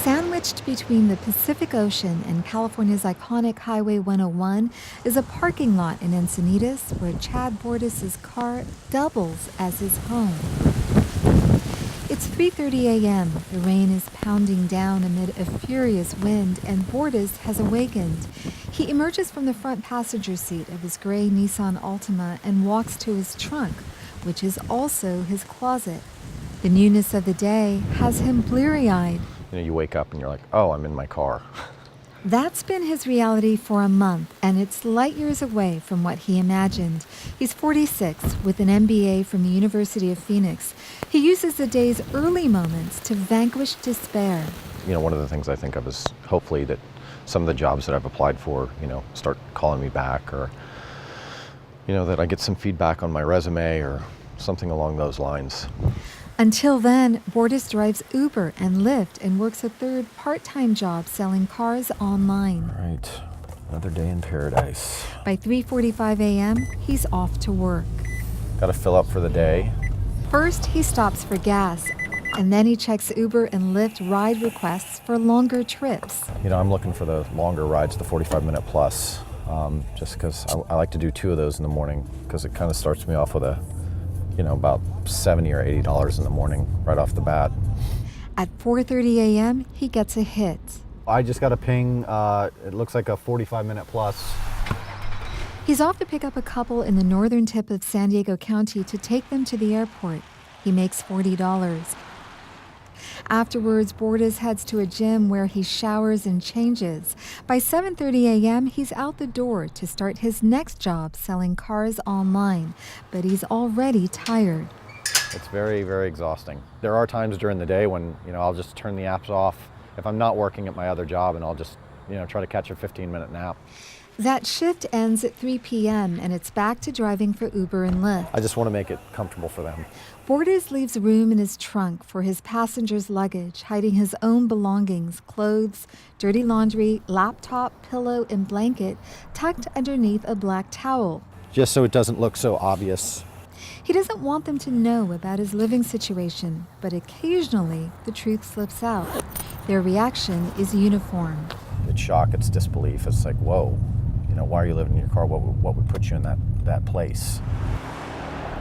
Sandwiched between the Pacific Ocean and California's iconic Highway 101 is a parking lot in Encinitas where Chad Bordis' car doubles as his home. It's 3:30 a.m. The rain is pounding down amid a furious wind, and Bordis has awakened. He emerges from the front passenger seat of his gray Nissan Altima and walks to his trunk, which is also his closet. The newness of the day has him bleary-eyed. You wake up and you're like, oh, I'm in my car. That's been his reality for a month, and it's light years away from what he imagined. He's 46 with an MBA from the University of Phoenix. He uses the day's early moments to vanquish despair. One of the things I think of is hopefully that some of the jobs that I've applied for, start calling me back, or, that I get some feedback on my resume or something along those lines. Until then, Bordis drives Uber and Lyft and works a third part-time job selling cars online. All right, another day in paradise. By 3:45 a.m., he's off to work. Got to fill up for the day. First, he stops for gas, and then he checks Uber and Lyft ride requests for longer trips. I'm looking for the longer rides, the 45-minute plus, just because I like to do 2 of those in the morning, because it kind of starts me off with about $70 or $80 in the morning right off the bat. At 4:30 a.m., he gets a hit. I just got a ping. It looks like a 45-minute plus. He's off to pick up a couple in the northern tip of San Diego County to take them to the airport. He makes $40. Afterwards, Bordis heads to a gym where he showers and changes. By 7:30 a.m., he's out the door to start his next job selling cars online, but he's already tired. It's very, very exhausting. There are times during the day when, I'll just turn the apps off if I'm not working at my other job, and I'll just, try to catch a 15-minute nap. That shift ends at 3 p.m., and it's back to driving for Uber and Lyft. I just want to make it comfortable for them. Bordis leaves room in his trunk for his passenger's luggage, hiding his own belongings, clothes, dirty laundry, laptop, pillow, and blanket tucked underneath a black towel. Just so it doesn't look so obvious. He doesn't want them to know about his living situation, but occasionally the truth slips out. Their reaction is uniform. It's shock, it's disbelief. It's like, whoa, why are you living in your car? What would put you in that place?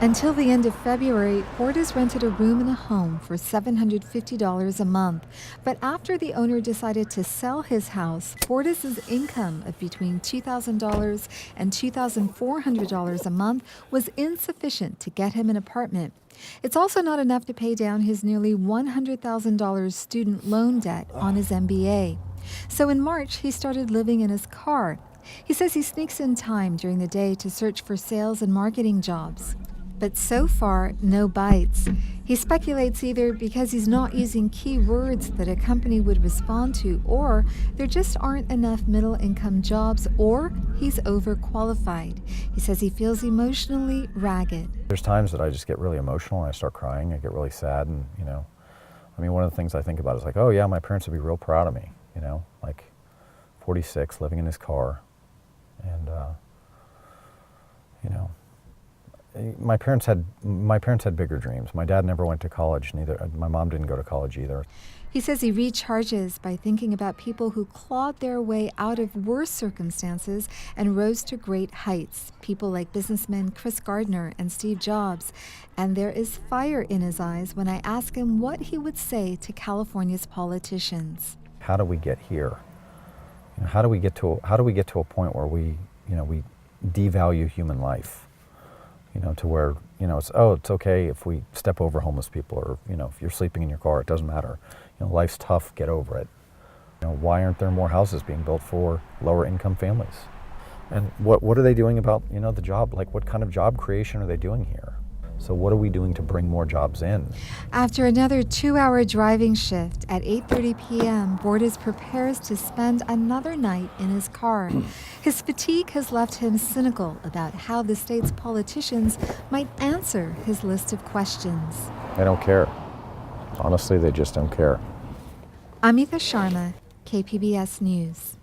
Until the end of February, Bordis rented a room in a home for $750 a month. But after the owner decided to sell his house, Bordis' income of between $2,000 and $2,400 a month was insufficient to get him an apartment. It's also not enough to pay down his nearly $100,000 student loan debt on his MBA. So in March, he started living in his car. He says he sneaks in time during the day to search for sales and marketing jobs. But so far, no bites. He speculates either because he's not using key words that a company would respond to, or there just aren't enough middle-income jobs, or he's overqualified. He says he feels emotionally ragged. There's times that I just get really emotional and I start crying. I get really sad, and one of the things I think about is like, oh yeah, my parents would be real proud of me. 46, living in his car, and my parents had bigger dreams. My dad never went to college, neither. My mom didn't go to college either. He says he recharges by thinking about people who clawed their way out of worse circumstances and rose to great heights, people like businessmen Chris Gardner and Steve Jobs. And there is fire in his eyes when I ask him what he would say to California's politicians. How do we get here? How do we get to a point where we devalue human life? To where, it's okay if we step over homeless people, or, if you're sleeping in your car, it doesn't matter. Life's tough, get over it. Why aren't there more houses being built for lower income families? And what are they doing about, the job? Like, what kind of job creation are they doing here? So what are we doing to bring more jobs in? After another 2-hour driving shift at 8:30 p.m., Bordis prepares to spend another night in his car. His fatigue has left him cynical about how the state's politicians might answer his list of questions. They don't care. Honestly, they just don't care. Amita, Sharma, KPBS News.